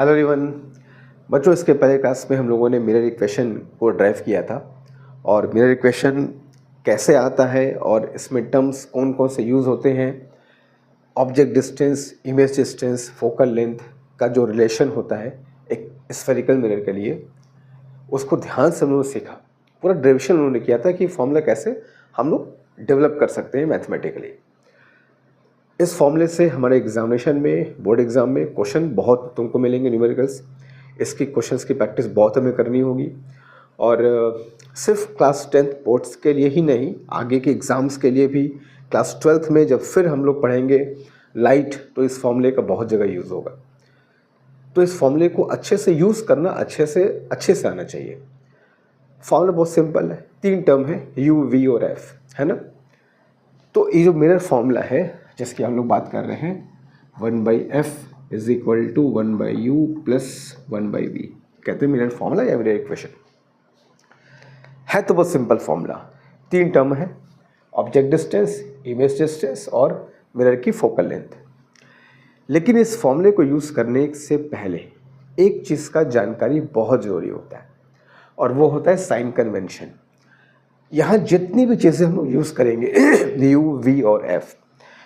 Hello everyone. बच्चों, इसके पहले क्लास में हम लोगों ने मिरर इक्वेशन को ड्राइव किया था और मिरर इक्वेशन कैसे आता है और इसमें टर्म्स कौन कौन से यूज़ होते हैं, object distance, image distance, focal length का जो रिलेशन होता है एक स्फेरिकल मिरर के लिए, उसको ध्यान से हम लोगों ने सीखा। पूरा डेरिवेशन उन्होंने किया था कि फॉर्मूला कैसे हम लोग डेवलप कर सकते हैं मैथमेटिकली। इस फॉर्मूले से हमारे एग्जामिनेशन में, बोर्ड एग्जाम में क्वेश्चन बहुत तुमको मिलेंगे न्यूमेरिकल्स। इसकी क्वेश्चंस की प्रैक्टिस बहुत हमें करनी होगी और सिर्फ क्लास 10th बोर्ड्स के लिए ही नहीं, आगे के एग्ज़ाम्स के लिए भी क्लास 12th में जब फिर हम लोग पढ़ेंगे लाइट, तो इस फॉर्मूले का बहुत जगह यूज़ होगा। तो इस फॉर्मूले को अच्छे से यूज़ करना अच्छे से आना चाहिए। फॉर्मूला बहुत सिंपल है, 3 टर्म है, यू, वी और एफ, है ना। तो ये जो मिरर फॉर्मूला है जिसकी हम लोग बात कर रहे हैं, 1/f is equal to 1/u plus 1/v, कहते हैं मिरर फॉर्मूला या मिरर इक्वेशन है। तो बहुत सिंपल फॉर्मूला, 3 टर्म है, ऑब्जेक्ट डिस्टेंस, इमेज डिस्टेंस और मिरर की फोकल लेंथ। लेकिन इस फॉर्मूले को यूज़ करने से पहले एक चीज़ का जानकारी बहुत ज़रूरी होता है और वो होता है साइन कन्वेंशन। यहाँ जितनी भी चीज़ें हम लोग यूज़ करेंगे यू, वी और एफ,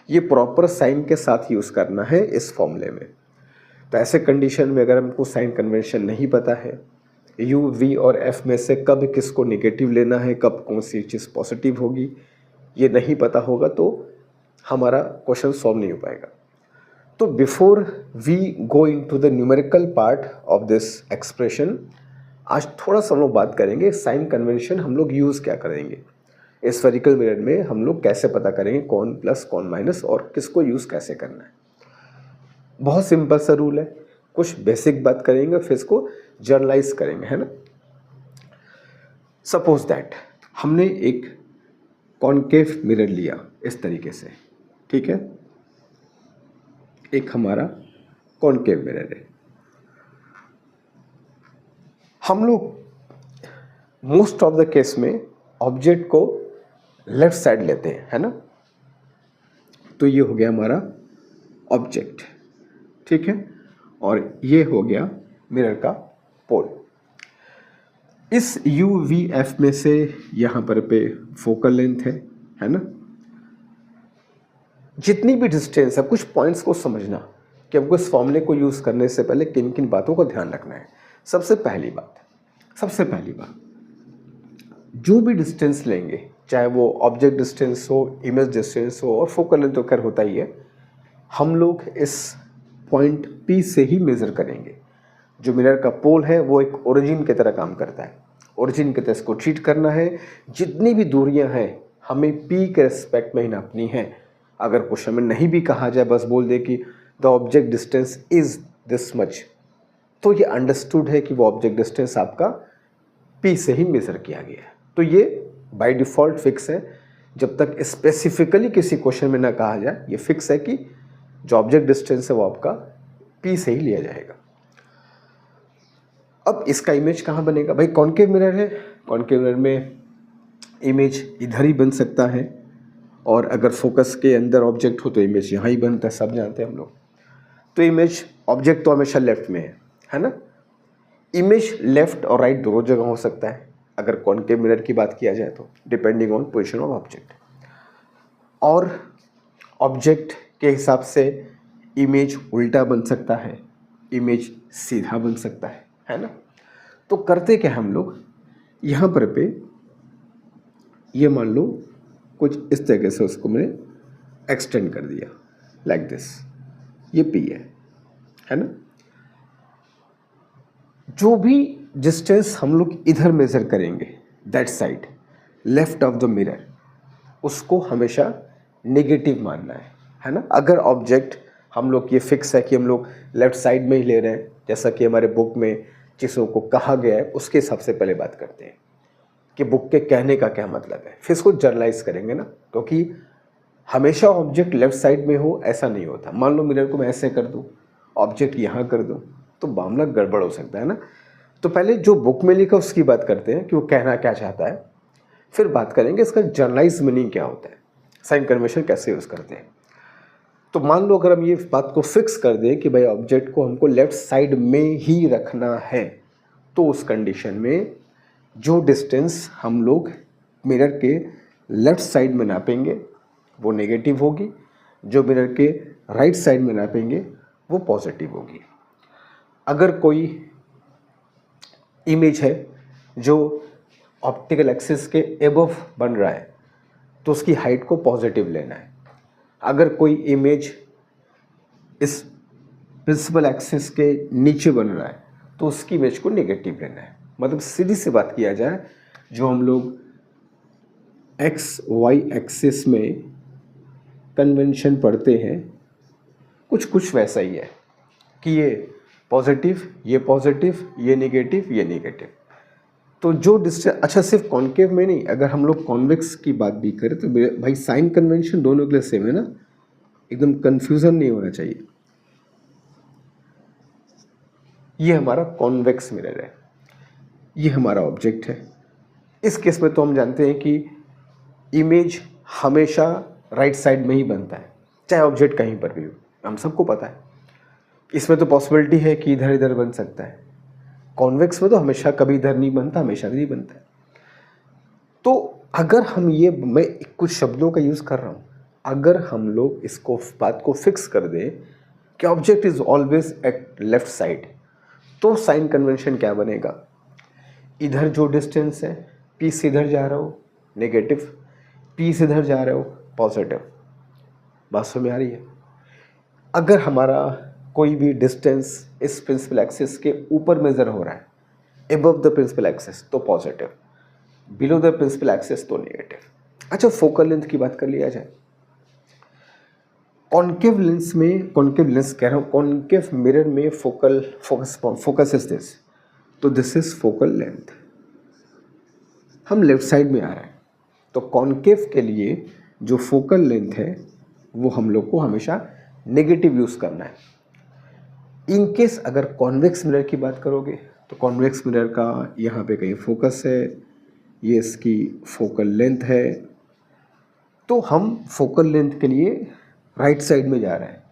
ये प्रॉपर साइन के साथ यूज़ करना है इस फॉर्मूले में। तो ऐसे कंडीशन में अगर हमको साइन कन्वेंशन नहीं पता है, यू, वी और एफ में से कब किसको नेगेटिव लेना है, कब कौन सी चीज़ पॉजिटिव होगी, ये नहीं पता होगा तो हमारा क्वेश्चन सॉल्व नहीं हो पाएगा। तो before we go into the numerical part of this expression, आज थोड़ा सा हम लोग बात करेंगे साइन कन्वेंशन हम लोग यूज़ क्या करेंगे। स्फेरिकल मिरर में हम लोग कैसे पता करेंगे कौन प्लस कौन माइनस और किसको यूज़ कैसे करना है। बहुत सिंपल सा रूल है, कुछ बेसिक बात करेंगे फिर इसको जर्नलाइज करेंगे, है ना। सपोज दैट हमने एक कॉनकेव मिरर लिया इस तरीके से, ठीक है, एक हमारा कॉनकेव मिरर है। हम लोग मोस्ट ऑफ द केस में ऑब्जेक्ट को लेफ्ट साइड लेते हैं, है ना। तो ये हो गया हमारा ऑब्जेक्ट, ठीक है, और ये हो गया मिरर का पोल। इस यू, वी, एफ में से यहाँ पर पे फोकल लेंथ है ना। जितनी भी डिस्टेंस है, कुछ पॉइंट्स को समझना कि हमको इस फॉर्मूले को यूज़ करने से पहले किन किन बातों का ध्यान रखना है। सबसे पहली बात, जो भी डिस्टेंस लेंगे, चाहे वो ऑब्जेक्ट डिस्टेंस हो, इमेज डिस्टेंस हो और फोकल लेंथ तो खैर होता ही है, हम लोग इस पॉइंट P से ही मेज़र करेंगे। जो मिरर का पोल है वो एक ओरिजिन की तरह काम करता है, ओरिजिन की तरह इसको ट्रीट करना है। जितनी भी दूरियां हैं हमें P के रिस्पेक्ट में ही नापनी है। अगर क्वेश्चन में नहीं भी कहा जाए, बस बोल दे कि the object distance is this much, तो ये अंडरस्टूड है कि वो ऑब्जेक्ट डिस्टेंस आपका P से ही मेज़र किया गया है। तो ये बाय डिफ़ॉल्ट फिक्स है, जब तक स्पेसिफिकली किसी क्वेश्चन में ना कहा जाए, ये फिक्स है कि जो ऑब्जेक्ट डिस्टेंस है वो आपका P से ही लिया जाएगा। अब इसका इमेज कहाँ बनेगा भाई, कॉनकेव मिरर है, कॉनकेव मिरर में इमेज इधर ही बन सकता है और अगर फोकस के अंदर ऑब्जेक्ट हो तो इमेज यहाँ ही बनता है, सब जानते हैं हम लोग। तो इमेज, ऑब्जेक्ट तो हमेशा लेफ्ट में है ना। इमेज लेफ्ट और राइट दोनों जगह हो सकता है अगर कॉनकेव मिरर की बात किया जाए तो, depending on position of object. और ऑब्जेक्ट के हिसाब से इमेज उल्टा बन सकता है, इमेज सीधा बन सकता है ना। तो करते क्या हम लोग, यहाँ पर पे ये मान लो कुछ इस तरीके से उसको मैंने एक्सटेंड कर दिया लाइक दिस, ये P है ना। जो भी डिस्टेंस हम लोग इधर मेज़र करेंगे, that side left of the mirror, उसको हमेशा नेगेटिव मानना है ना। अगर ऑब्जेक्ट हम लोग, ये फिक्स है कि हम लोग लेफ्ट साइड में ही ले रहे हैं, जैसा कि हमारे बुक में चीज़ों को कहा गया है, उसके हिसाब से पहले बात करते हैं कि बुक के कहने का क्या मतलब है, फिर इसको जर्नलाइज करेंगे ना। क्योंकि हमेशा ऑब्जेक्ट लेफ्ट साइड में हो ऐसा नहीं होता। मान लो मिरर को मैं ऐसे कर दूँ, ऑब्जेक्ट यहाँ कर दूँ, तो मामला गड़बड़ हो सकता है ना। तो पहले जो बुक में लिखा उसकी बात करते हैं कि वो कहना क्या चाहता है, फिर बात करेंगे इसका जर्नलाइज मीनिंग क्या होता है, साइन कन्वेंशन कैसे यूज़ करते हैं। तो मान लो अगर हम ये बात को फिक्स कर दें कि भाई ऑब्जेक्ट को हमको लेफ़्ट साइड में ही रखना है, तो उस कंडीशन में जो डिस्टेंस हम लोग मिरर के लेफ़्ट साइड में नापेंगे वो नेगेटिव होगी, जो मिरर के राइट साइड में नापेंगे वो पॉजिटिव होगी। अगर कोई इमेज है जो ऑप्टिकल एक्सिस के एबव बन रहा है तो उसकी हाइट को पॉजिटिव लेना है। अगर कोई इमेज इस प्रिंसिपल एक्सिस के नीचे बन रहा है तो उसकी इमेज को नेगेटिव लेना है। मतलब सीधी सी बात किया जाए, जो हम लोग एक्स वाई एक्सिस में कन्वेंशन पढ़ते हैं कुछ कुछ वैसा ही है कि ये पॉजिटिव, ये नेगेटिव। तो जो डिस्टेंस, अच्छा सिर्फ कॉन्केव में नहीं, अगर हम लोग कॉन्वेक्स की बात भी करें तो भाई साइन कन्वेंशन दोनों के लिए सेम है ना, एकदम कंफ्यूजन नहीं होना चाहिए। ये हमारा कॉन्वेक्स मिरर है, ये हमारा ऑब्जेक्ट है। इस केस में तो हम जानते हैं कि इमेज हमेशा राइट साइड में ही बनता है, चाहे ऑब्जेक्ट कहीं पर भी हो, हम सबको पता है। इसमें तो पॉसिबिलिटी है कि इधर इधर बन सकता है, कॉन्वेक्स में तो हमेशा कभी इधर नहीं बनता, हमेशा नहीं बनता है। तो अगर हम ये, मैं कुछ शब्दों का यूज़ कर रहा हूँ, अगर हम लोग इसको बात को फिक्स कर दें कि object is always at left side, तो साइन कन्वेंशन क्या बनेगा, इधर जो डिस्टेंस है पी से इधर जा रहा हो नेगेटिव, पी से इधर जा रहे हो पॉजिटिव। बात समझ में आ रही है? अगर हमारा कोई भी डिस्टेंस इस प्रिंसिपल एक्सिस के ऊपर मेजर हो रहा है, एबव द प्रिंसिपल एक्सिस, तो positive, below the principal axis तो नेगेटिव। अच्छा, फोकल लेंथ की बात कर लिया जाए। कॉन्केव लेंस में, कॉन्केव लेंस कह रहा हूँ, कॉन्केव मिरर में फोकस इज दिस, तो दिस इज फोकल लेंथ। हम लेफ्ट साइड में आ रहे हैं, तो कॉन्केव के लिए जो फोकल लेंथ है वो हम लोग को हमेशा नेगेटिव यूज़ करना है। इन केस अगर कॉन्वेक्स मिरर की बात करोगे तो कॉन्वेक्स मिरर का यहाँ पे कहीं फोकस है, ये इसकी फोकल लेंथ है, तो हम फोकल लेंथ के लिए राइट साइड में जा रहे हैं,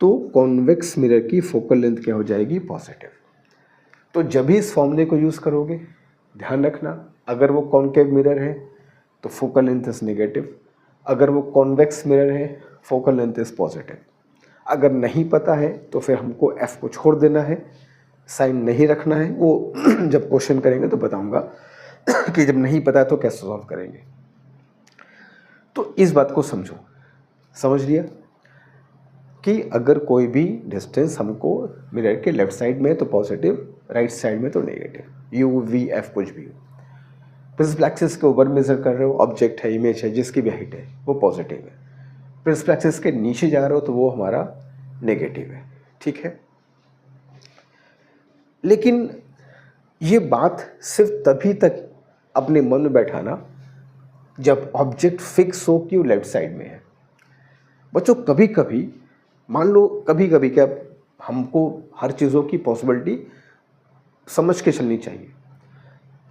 तो कॉन्वेक्स मिरर की फोकल लेंथ क्या हो जाएगी, पॉजिटिव। तो जब भी इस फॉर्मूले को यूज़ करोगे ध्यान रखना, अगर वो कॉन्केव मिरर है तो फोकल लेंथ इज नेगेटिव, अगर वो कॉन्वेक्स मिरर है फोकल लेंथ इज पॉजिटिव। अगर नहीं पता है तो फिर हमको एफ को छोड़ देना है, साइन नहीं रखना है। वो जब क्वेश्चन करेंगे तो बताऊंगा कि जब नहीं पता है तो कैसे सॉल्व करेंगे। तो इस बात को समझो, समझ लिया कि अगर कोई भी डिस्टेंस हमको मिरर के लेफ्ट साइड में तो पॉजिटिव, राइट साइड में तो नेगेटिव, यू वी एफ कुछ भी हो, प्रिंसिपल एक्सिस के ऊपर मेजर कर रहे हो, ऑब्जेक्ट है, इमेज है, जिसकी भी हाइट है वो पॉजिटिव है, प्रिंसिपल एक्सिस के नीचे जा रहे हो तो वो हमारा नेगेटिव है, ठीक है। लेकिन ये बात सिर्फ तभी तक अपने मन में बैठाना जब ऑब्जेक्ट फिक्स हो कि वो लेफ्ट साइड में है। बच्चों कभी कभी, मान लो कभी कभी, क्या हमको हर चीज़ों की पॉसिबिलिटी समझ के चलनी चाहिए।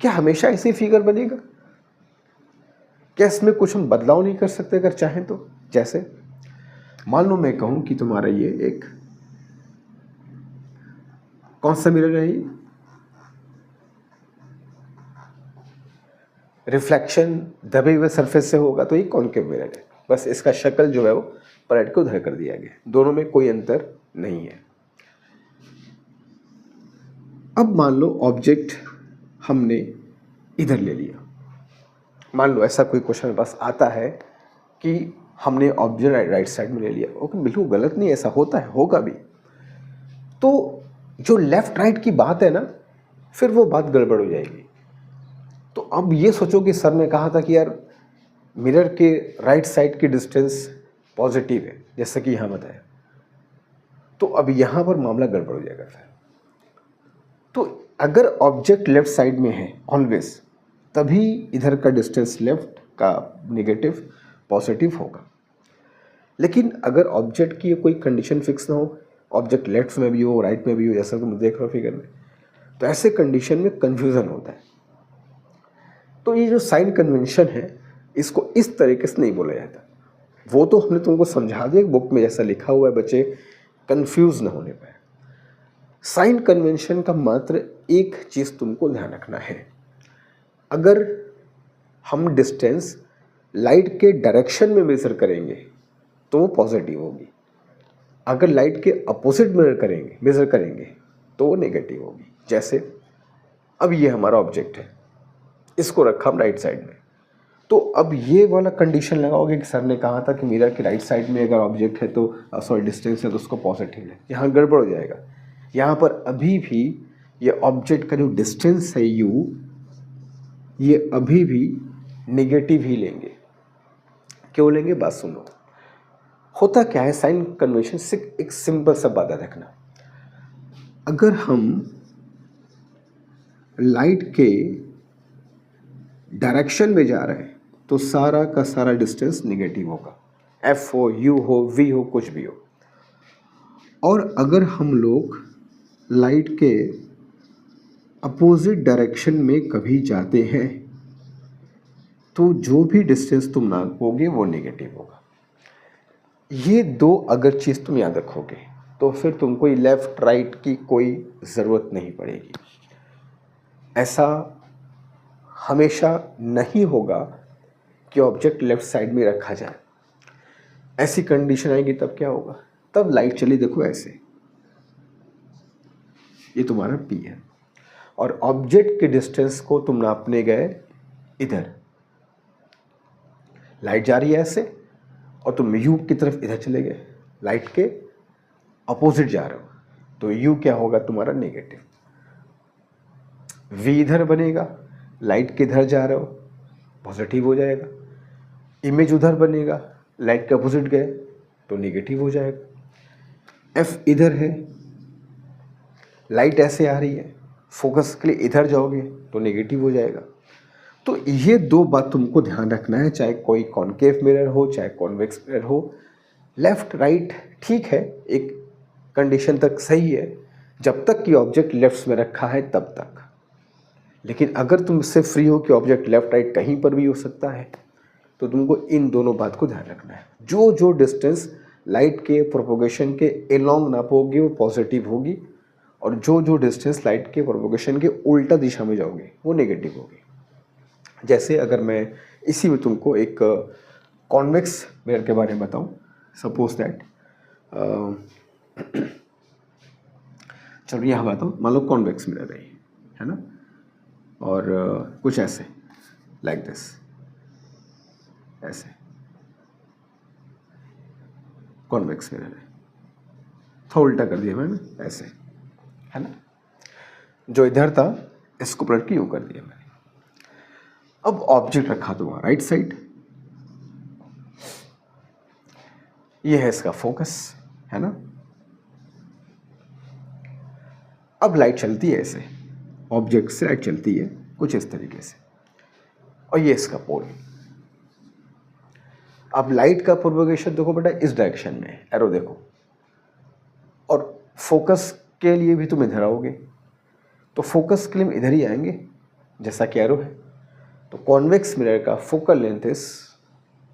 क्या हमेशा ऐसे फिगर बनेगा? क्या इसमें कुछ हम बदलाव नहीं कर सकते अगर चाहें तो? जैसे मान लो मैं कहूं कि तुम्हारा ये एक कौन सा मिरर है, ये रिफ्लेक्शन दबे हुए सरफेस से होगा तो ये कॉन्केव मिरर है, बस इसका शक्ल जो है वो पलट के उधर कर दिया गया, दोनों में कोई अंतर नहीं है। अब मान लो ऑब्जेक्ट हमने इधर ले लिया, मान लो ऐसा कोई क्वेश्चन मेरे पास आता है कि हमने ऑब्जेक्ट राइट साइड में ले लिया, ओके बिल्कुल गलत नहीं, ऐसा होता है, होगा भी। तो जो लेफ्ट राइट की बात है ना, फिर वो बात गड़बड़ हो जाएगी। तो अब ये सोचो कि सर ने कहा था कि यार मिरर के राइट साइड की डिस्टेंस पॉजिटिव है, जैसा कि यहाँ बताया, तो अब यहाँ पर मामला गड़बड़ हो जाएगा फिर। तो अगर ऑब्जेक्ट लेफ्ट साइड में है ऑलवेज, तभी इधर का डिस्टेंस लेफ्ट का नेगेटिव पॉजिटिव होगा। लेकिन अगर ऑब्जेक्ट की कोई कंडीशन फिक्स ना हो, ऑब्जेक्ट लेफ्ट में भी हो राइट में भी हो, जैसा तुम देख रहे हो फिगर में, तो ऐसे कंडीशन में कन्फ्यूज़न होता है। तो ये जो साइन कन्वेंशन है इसको इस तरीके से नहीं बोला जाता। वो तो हमने तुमको समझा दिया बुक में जैसा लिखा हुआ है, बच्चे कंफ्यूज ना होने पाए। साइन कन्वेंशन का मात्र एक चीज़ तुमको ध्यान रखना है, अगर हम डिस्टेंस लाइट के डायरेक्शन में मेज़र करेंगे तो वो पॉजिटिव होगी, अगर लाइट के अपोजिट मेज़र करेंगे तो वो नेगेटिव होगी। जैसे अब ये हमारा ऑब्जेक्ट है, इसको रखा हम राइट साइड में, तो अब ये वाला कंडीशन लगाओगे कि सर ने कहा था कि मिरर के राइट साइड में अगर ऑब्जेक्ट है तो डिस्टेंस है तो उसको पॉजिटिव है, यहाँ गड़बड़ हो जाएगा। यहाँ पर अभी भी ये ऑब्जेक्ट का जो डिस्टेंस है u, ये अभी भी नेगेटिव ही लेंगे। क्यों लेंगे, बात सुनो। होता क्या है, साइन कन्वेंशन से एक सिंपल सा बात रखना, अगर हम लाइट के डायरेक्शन में जा रहे हैं तो सारा का सारा डिस्टेंस नेगेटिव होगा, f हो, u हो, v हो, कुछ भी हो। और अगर हम लोग लाइट के अपोजिट डायरेक्शन में कभी जाते हैं तो जो भी डिस्टेंस तुम नापोगे वो नेगेटिव होगा। ये दो अगर चीज़ तुम याद रखोगे तो फिर तुमको लेफ़्ट राइट की कोई ज़रूरत नहीं पड़ेगी। ऐसा हमेशा नहीं होगा कि ऑब्जेक्ट लेफ़्ट साइड में रखा जाए, ऐसी कंडीशन आएगी तब क्या होगा, तब लाइट चली, देखो ऐसे, ये तुम्हारा P है और ऑब्जेक्ट के डिस्टेंस को तुम नापने गए इधर, लाइट जा रही है ऐसे और तुम U की तरफ इधर चले गए, लाइट के अपोजिट जा रहे हो, तो U क्या होगा तुम्हारा नेगेटिव। V इधर बनेगा, लाइट के इधर जा रहे हो, पॉजिटिव हो जाएगा। इमेज उधर बनेगा, लाइट के अपोजिट गए तो नेगेटिव हो जाएगा। F इधर है, लाइट ऐसे आ रही है, फोकस के लिए इधर जाओगे तो नेगेटिव हो जाएगा। तो ये दो बात तुमको ध्यान रखना है, चाहे कोई कॉनकेव मिरर हो चाहे कॉन्वेक्स मिरर हो। लेफ़्ट राइट ठीक है, एक कंडीशन तक सही है जब तक कि ऑब्जेक्ट लेफ्ट में रखा है तब तक, लेकिन अगर तुम इससे फ्री हो कि ऑब्जेक्ट लेफ्ट राइट कहीं पर भी हो सकता है तो तुमको इन दोनों बात को ध्यान रखना है। जो जो डिस्टेंस लाइट के प्रोपोगेशन के एलोंग नापोगे वो पॉजिटिव होगी और जो जो डिस्टेंस लाइट के प्रोपोगेशन के उल्टा दिशा में जाओगे वो नेगेटिव होगी। जैसे अगर मैं इसी में तुमको एक कॉन्वेक्स मिरर के बारे में बताऊं, सपोज दैट चलो यहाँ बताओ, मान लो कॉन्वेक्स मिरर है ना, और कुछ ऐसे लाइक दिस, ऐसे कॉन्वेक्स मिरर है, थोड़ा उल्टा कर दिया मैंने, ऐसे है ना, जो इधर था इसको पलट के यूं कर दिया मैंने। अब ऑब्जेक्ट रखा दूंगा राइट साइड, ये है इसका फोकस, है ना। अब लाइट चलती है ऐसे, ऑब्जेक्ट से लाइट चलती है कुछ इस तरीके से, और ये इसका पोल। अब लाइट का प्रोपगेशन देखो बेटा इस डायरेक्शन में, एरो देखो, और फोकस के लिए भी तुम इधर आओगे तो फोकस के लिए इधर ही आएंगे जैसा कि एरो है। तो कॉन्वेक्स मिरर का focal length is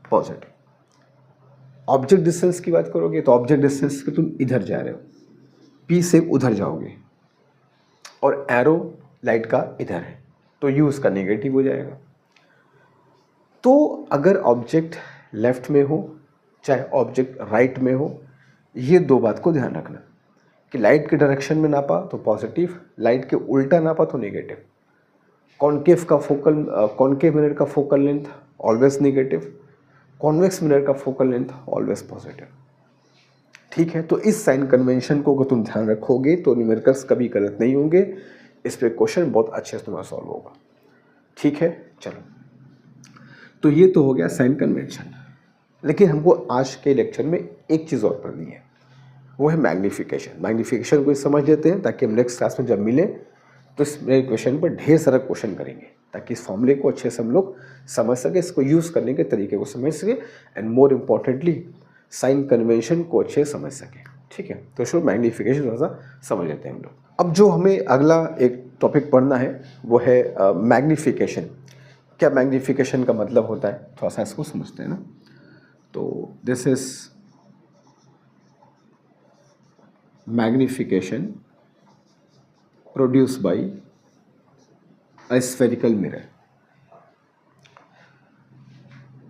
positive. Object distance की बात करोगे तो ऑब्जेक्ट डिस्टेंस के तुम इधर जा रहे हो, P से उधर जाओगे और एरो लाइट का इधर है तो U उसका नेगेटिव हो जाएगा। तो अगर ऑब्जेक्ट लेफ्ट में हो चाहे ऑब्जेक्ट राइट में हो, ये दो बात को ध्यान रखना कि लाइट के डायरेक्शन में नापा तो पॉजिटिव, लाइट के उल्टा नापा तो नेगेटिव। कॉन्केव मिरर का focal length always negative, convex mirror का फोकल लेंथ ऑलवेज पॉजिटिव। ठीक है, तो इस साइन कन्वेंशन को अगर तुम ध्यान रखोगे तो न्यूमेरिकल्स कभी गलत नहीं होंगे, इस पे क्वेश्चन बहुत अच्छे से तुम्हारा सॉल्व होगा। ठीक है, चलो, तो ये तो हो गया साइन कन्वेंशन। लेकिन हमको आज के लेक्चर में एक चीज़ और पढ़नी है, वो है मैग्नीफिकेशन। मैग्नीफिकेशन को समझ लेते हैं ताकि हम नेक्स्ट क्लास में जब मिलें तो इस क्वेश्चन पर ढेर सारा क्वेश्चन करेंगे, ताकि इस फॉर्मूले को अच्छे से हम लोग समझ सके, इसको यूज़ करने के तरीके को समझ सके, and more importantly sign convention को अच्छे से समझ सके। ठीक है, तो इसको मैग्नीफिकेशन थोड़ा सा समझ लेते हैं हम लोग। अब जो हमें अगला एक टॉपिक पढ़ना है वो है मैग्नीफिकेशन। क्या मैग्नीफिकेशन का मतलब होता है, थोड़ा सा इसको समझते हैं ना। तो this is magnification produce by a spherical mirror.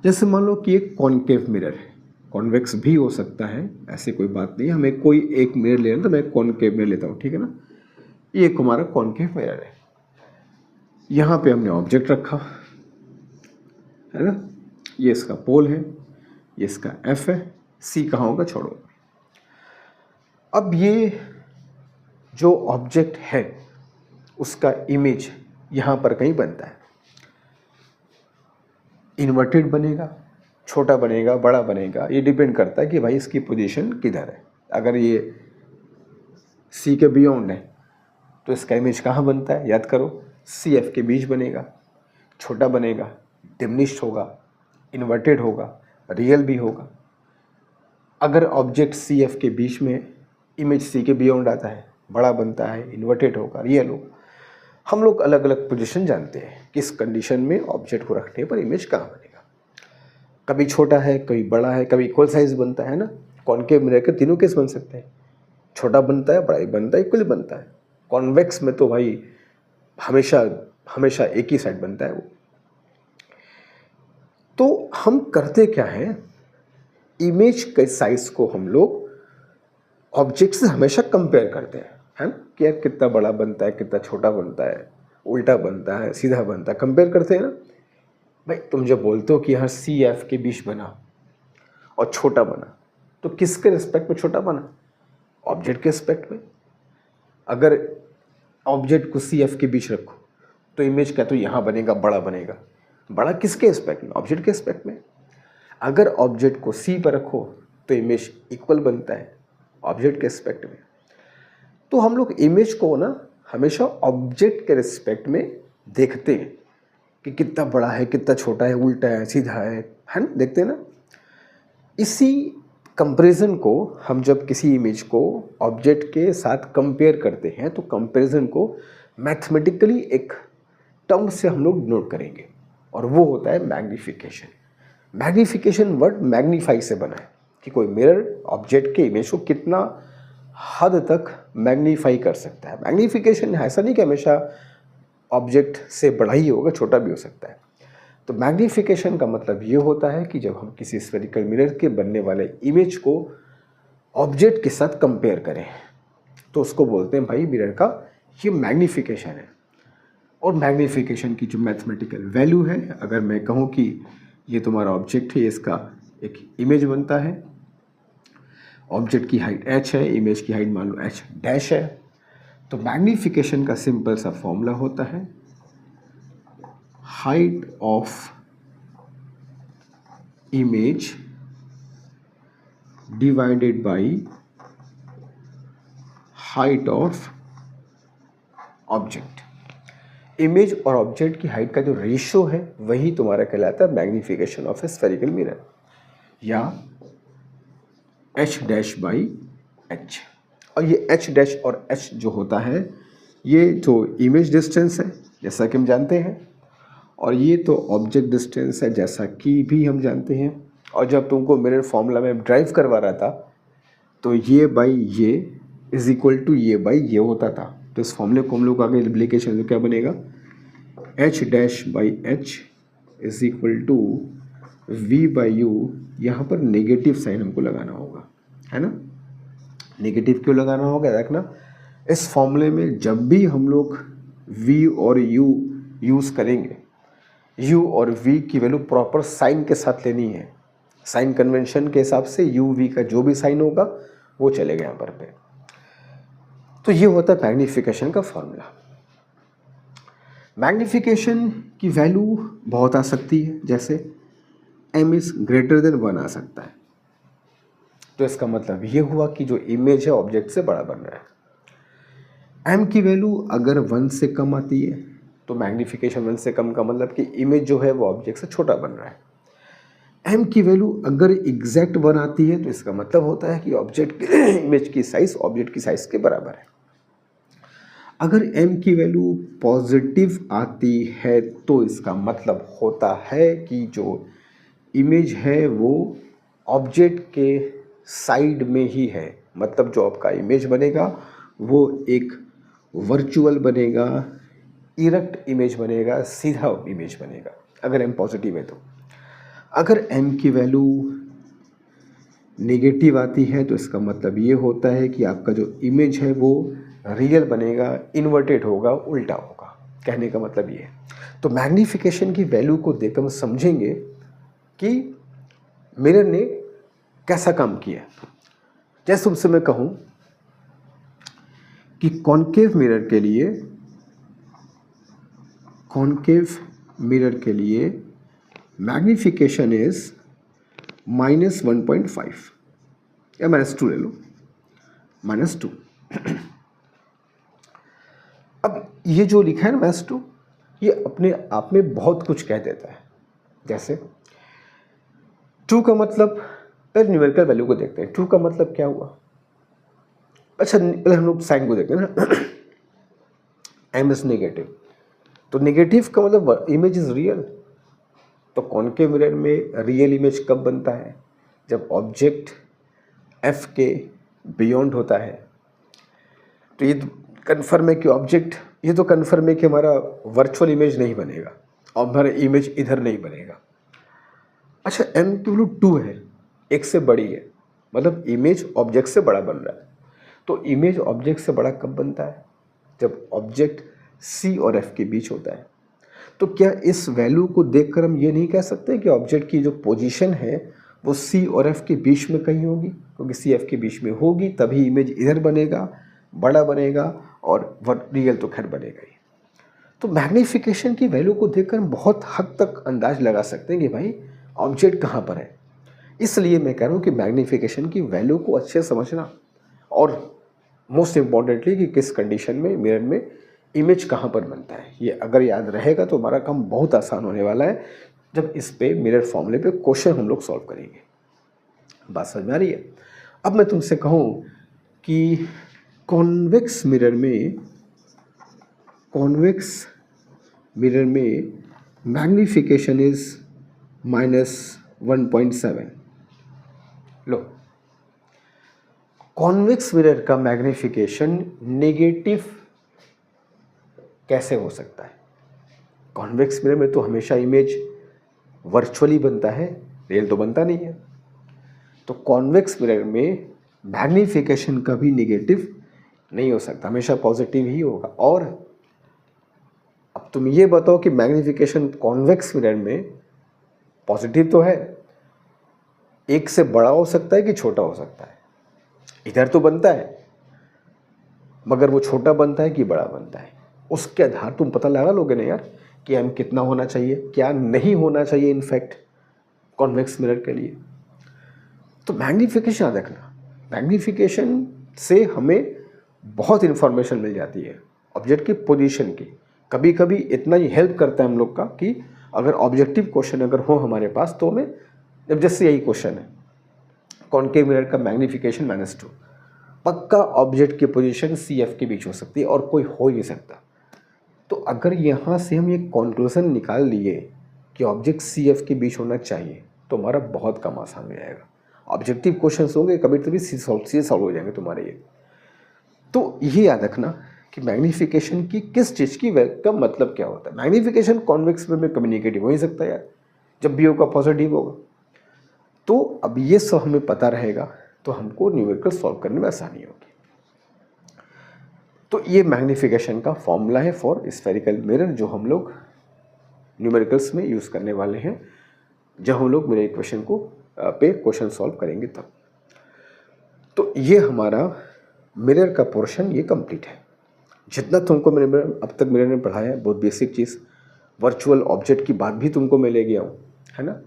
जैसे मान लो कि एक कॉनकेव मिरर है, कॉन्वेक्स भी हो सकता है, ऐसी कोई बात नहीं। हमें कोई एक मिरर लेना तो मैं कॉनकेव मिरर लेता हूँ, ठीक है ना। ये एक हमारा कॉनकेव मिरर है, यहाँ पे हमने ऑब्जेक्ट रखा है ना, ये इसका पोल है, ये इसका एफ है, सी कहाँ होगा छोड़ो। अब ये जो ऑब्जेक्ट है उसका इमेज यहाँ पर कहीं बनता है, इन्वर्टेड बनेगा, छोटा बनेगा, बड़ा बनेगा, ये डिपेंड करता है कि भाई इसकी पोजीशन किधर है। अगर ये सी के बियॉन्ड है तो इसका इमेज कहाँ बनता है, याद करो, सी एफ के बीच बनेगा, छोटा बनेगा, डिमिनिश्ड होगा, इन्वर्टेड होगा, रियल भी होगा। अगर ऑब्जेक्ट सी एफ के बीच में, इमेज सी के बियॉन्ड आता है, बड़ा बनता है, इन्वर्टेड होगा, रियल होगा। हम लोग अलग अलग पोजीशन जानते हैं, किस कंडीशन में ऑब्जेक्ट को रखने पर इमेज कहाँ बनेगा। कभी छोटा है, कभी बड़ा है, कभी इक्वल साइज बनता है ना। कॉनकेव मिरर के तीनों केस बन सकते हैं, छोटा बनता है, बड़ा बनता है, इक्वल बनता है। कॉन्वेक्स में तो भाई हमेशा हमेशा एक ही साइड बनता है वो। तो हम करते क्या है, इमेज के साइज को हम लोग ऑब्जेक्ट से हमेशा कंपेयर करते हैं, है ना, कि यार कितना बड़ा बनता है, कितना छोटा बनता है, उल्टा बनता है, सीधा बनता है, कंपेयर करते हैं ना। भाई तुम जब बोलते हो कि यहाँ सी एफ के बीच बना और छोटा बना, तो किसके रिस्पेक्ट में छोटा बना, ऑब्जेक्ट के रिस्पेक्ट में। अगर ऑब्जेक्ट को सी एफ के बीच रखो तो इमेज क्या तो यहाँ बनेगा, बड़ा बनेगा। बड़ा किसके रिस्पेक्ट में, ऑब्जेक्ट के रिस्पेक्ट में। अगर ऑब्जेक्ट को सी पर रखो तो इमेज इक्वल बनता है, ऑब्जेक्ट के रिस्पेक्ट में। तो हम लोग इमेज को ना हमेशा ऑब्जेक्ट के रिस्पेक्ट में देखते हैं कि कितना बड़ा है, कितना छोटा है, उल्टा है, सीधा है ना, देखते हैं ना। इसी कंपैरिजन को हम जब किसी इमेज को ऑब्जेक्ट के साथ कंपेयर करते हैं तो कंपैरिजन को मैथमेटिकली एक टर्म से हम लोग नोट करेंगे, और वो होता है मैग्निफिकेशन। मैग्निफिकेशन वर्ड मैग्नीफाई से बना है कि कोई मिरर ऑब्जेक्ट के इमेज को कितना हद तक मैग्नीफाई कर सकता है। मैग्नीफिकेशन ऐसा नहीं कि हमेशा ऑब्जेक्ट से बड़ा ही होगा, छोटा भी हो सकता है। तो मैग्नीफिकेशन का मतलब ये होता है कि जब हम किसी स्फेरिकल मिरर के बनने वाले इमेज को ऑब्जेक्ट के साथ कंपेयर करें तो उसको बोलते हैं भाई मिरर का ये मैग्नीफिकेशन है। और मैग्नीफिकेशन की जो मैथमेटिकल वैल्यू है, अगर मैं कहूँ कि ये तुम्हारा ऑब्जेक्ट है, इसका एक इमेज बनता है, ऑब्जेक्ट की हाइट h है, इमेज की हाइट मान लो h डैश है, तो मैग्नीफिकेशन का सिंपल सा फॉर्मूला होता है height of image divided by height of object. Image और ऑब्जेक्ट की हाइट का जो रेशियो है वही तुम्हारा कहलाता है magnification of A spherical mirror, या h डैश बाई h। और ये h डैश और h जो होता है ये जो इमेज डिस्टेंस है जैसा कि हम जानते हैं, और ये तो ऑब्जेक्ट डिस्टेंस है जैसा कि भी हम जानते हैं। और जब तुमको मिरर फॉर्मूला में ड्राइव करवा रहा था तो ये बाई ये इज इक्वल टू ये बाई ये होता था। तो इस फॉर्मूले को हम लोग आगे एप्लीकेशन में क्या बनेगा, h dash by h is equal to v by u. यहाँ पर नेगेटिव साइन हमको लगाना होगा, है ना। नेगेटिव क्यों लगाना होगा, देखना इस फॉर्मूले में जब भी हम लोग v और u यूज़ करेंगे, u और v की वैल्यू प्रॉपर साइन के साथ लेनी है। साइन कन्वेंशन के हिसाब से u v का जो भी साइन होगा वो चलेगा यहाँ पर पे। तो ये होता है मैग्नीफिकेशन का फॉर्मूला। मैग्नीफिकेशन की वैल्यू बहुत आ सकती है, जैसे m इज ग्रेटर देन 1 आ सकता है। तो इसका मतलब ये हुआ कि जो इमेज है ऑब्जेक्ट से बड़ा बन रहा है। m की वैल्यू अगर 1 से कम आती है तो मैग्नीफिकेशन 1 से कम का मतलब कि इमेज जो है वो ऑब्जेक्ट से छोटा बन रहा है। m की वैल्यू अगर एग्जैक्ट 1 आती है तो इसका मतलब होता है कि ऑब्जेक्ट इमेज की साइज ऑब्जेक्ट की साइज के बराबर है। अगर m की वैल्यू पॉजिटिव आती है तो इसका मतलब होता है कि जो इमेज है वो ऑब्जेक्ट के साइड में ही है, मतलब जो आपका इमेज बनेगा वो एक वर्चुअल बनेगा, इरेक्ट इमेज बनेगा, सीधा इमेज बनेगा अगर m पॉजिटिव है। तो अगर m की वैल्यू नेगेटिव आती है तो इसका मतलब ये होता है कि आपका जो इमेज है वो रियल बनेगा, इन्वर्टेड होगा, उल्टा होगा। कहने का मतलब ये है। तो मैग्नीफिकेशन की वैल्यू को देखकर हम समझेंगे कि मिरर ने कैसा काम किया। जैसे तुमसे मैं कहूँ कि कॉन्केव मिरर के लिए मैग्नीफिकेशन इज -1.5 या -2 ले लो, -2। अब ये जो लिखा है ना -2, ये अपने आप में बहुत कुछ कह देता है। जैसे 2 का मतलब, पहले न्यूमेरिकल वैल्यू को देखते हैं। 2 का मतलब क्या हुआ? अच्छा पहले हम लोग साइन को देखते हैं ना। m इज नेगेटिव, तो नेगेटिव का मतलब इमेज इज रियल। तो कॉन्केव मिरर में रियल इमेज कब बनता है? जब ऑब्जेक्ट f के बियॉन्ड होता है। तो ये कन्फर्म है कि ऑब्जेक्ट, ये तो कन्फर्म है कि हमारा वर्चुअल इमेज नहीं बनेगा और हमारा इमेज इधर नहीं बनेगा। अच्छा m की वैल्यू 2 है, एक से बड़ी है, मतलब इमेज ऑब्जेक्ट से बड़ा बन रहा है। तो इमेज ऑब्जेक्ट से बड़ा कब बनता है? जब ऑब्जेक्ट c और f के बीच होता है। तो क्या इस वैल्यू को देखकर हम ये नहीं कह सकते कि ऑब्जेक्ट की जो पोजीशन है वो c और f के बीच में कहीं होगी? क्योंकि c f के बीच में होगी तभी इमेज इधर बनेगा, बड़ा बनेगा, और रियल तो खैर बनेगा ही। तो मैग्नीफिकेशन की वैल्यू को देखकर हम बहुत हद तक अंदाज लगा सकते हैं कि भाई ऑब्जेक्ट कहाँ पर है। इसलिए मैं कह रहा हूँ कि मैग्नीफिकेशन की वैल्यू को अच्छे से समझना, और मोस्ट इम्पॉर्टेंटली कि किस कंडीशन में मिरर में इमेज कहाँ पर बनता है, ये अगर याद रहेगा तो हमारा काम बहुत आसान होने वाला है जब इस पे मिरर फॉर्मूले पे क्वेश्चन हम लोग सॉल्व करेंगे। बात समझ में आ रही है? अब मैं तुमसे कहूँ कि कॉन्वेक्स मिरर में magnification is -1.7। Low, convex mirror का मैग्नीफिकेशन नेगेटिव कैसे हो सकता है? कॉन्वेक्स मिरर में तो हमेशा इमेज वर्चुअली बनता है, रियल तो बनता नहीं है। तो कॉन्वेक्स मिरर में मैग्नीफिकेशन कभी नेगेटिव नहीं हो सकता, हमेशा पॉजिटिव ही होगा। और अब तुम ये बताओ कि मैग्नीफिकेशन कॉन्वेक्स मिरर में पॉजिटिव तो है, एक से बड़ा हो सकता है कि छोटा हो सकता है? इधर तो बनता है मगर वो छोटा बनता है कि बड़ा बनता है, उसके आधार तुम पता लगा लोगे ना यार कि m कितना होना चाहिए, क्या नहीं होना चाहिए इनफैक्ट कॉन्वेक्स मिरर के लिए। तो मैग्नीफिकेशन याद रखना, मैग्नीफिकेशन से हमें बहुत इंफॉर्मेशन मिल जाती है ऑब्जेक्ट की पोजीशन की। कभी कभी इतना ही हेल्प करता है हम लोग का कि अगर ऑब्जेक्टिव क्वेश्चन अगर हो हमारे पास तो हमें, जब जैसे यही क्वेश्चन है कॉन्केव मिरर का मैग्नीफिकेशन -2, पक्का ऑब्जेक्ट की पोजीशन सी एफ के बीच हो सकती है और कोई हो ही नहीं सकता। तो अगर यहाँ से हम ये कंक्लूजन निकाल लिए कि ऑब्जेक्ट सी एफ के बीच होना चाहिए तो हमारा बहुत काम आसान हो जाएगा। ऑब्जेक्टिव क्वेश्चंस होंगे कभी कभी सीधे सॉल्व हो जाएंगे तुम्हारे ये। तो ये याद रखना कि मैग्नीफिकेशन की किस चीज़ की का मतलब क्या होता है। मैग्नीफिकेशन कॉन्वेक्स में कभी नेगेटिव हो ही सकता है यार, जब भी होगा पॉजिटिव होगा। तो अब ये सब हमें पता रहेगा तो हमको न्यूमेरिकल सॉल्व करने में आसानी होगी। तो ये मैग्नीफिकेशन का फॉर्मूला है फॉर स्फेरिकल मिरर जो हम लोग न्यूमेरिकल्स में यूज़ करने वाले हैं जब हम लोग मिरर इक्वेशन को पे क्वेश्चन सॉल्व करेंगे तब। तो ये हमारा मिरर का पोर्शन ये कंप्लीट है। जितना तुमको मैंने अब तक मिरर में पढ़ाया है बहुत बेसिक चीज़, वर्चुअल ऑब्जेक्ट की बात भी तुमको मैं ले गया हूँ, है ना।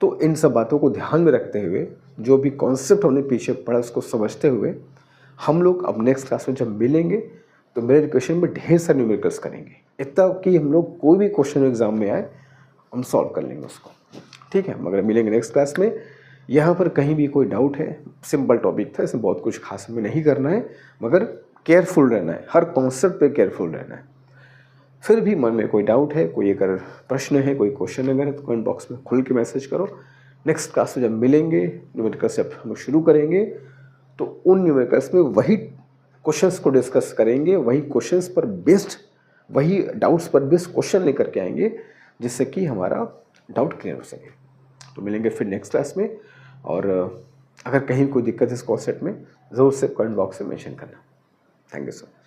तो इन सब बातों को ध्यान में रखते हुए जो भी कॉन्सेप्ट हमने पीछे पढ़ा उसको समझते हुए हम लोग अब नेक्स्ट क्लास में जब मिलेंगे तो मिरर इक्वेशन में ढेर सारे न्यूमेरिकल्स करेंगे, इतना कि हम लोग कोई भी क्वेश्चन एग्जाम में आए हम सॉल्व कर लेंगे उसको, ठीक है। मगर मिलेंगे नेक्स्ट क्लास में। यहाँ पर कहीं भी कोई डाउट है, सिंपल टॉपिक था, इसमें बहुत कुछ खास हमें नहीं करना है मगर केयरफुल रहना है, हर कॉन्सेप्ट पे केयरफुल रहना है। फिर भी मन में कोई डाउट है, कोई अगर प्रश्न है, कोई क्वेश्चन अगर है तो कमेंट बॉक्स में खुल के मैसेज करो, नेक्स्ट क्लास में जब मिलेंगे, न्यूमेरिकल्स जब हम शुरू करेंगे, तो उन न्यूमेरिकल्स में वही क्वेश्चंस को डिस्कस करेंगे, वही क्वेश्चंस पर बेस्ड, वही डाउट्स पर बेस्ड क्वेश्चन लेकर के आएंगे, जिससे कि हमारा डाउट क्लियर हो सके। तो मिलेंगे फिर नेक्स्ट क्लास में, और अगर कहीं कोई दिक्कत है इस कॉन्सेप्ट में, ज़रूर से कमेंट बॉक्स में मेंशन करना। Thank you sir.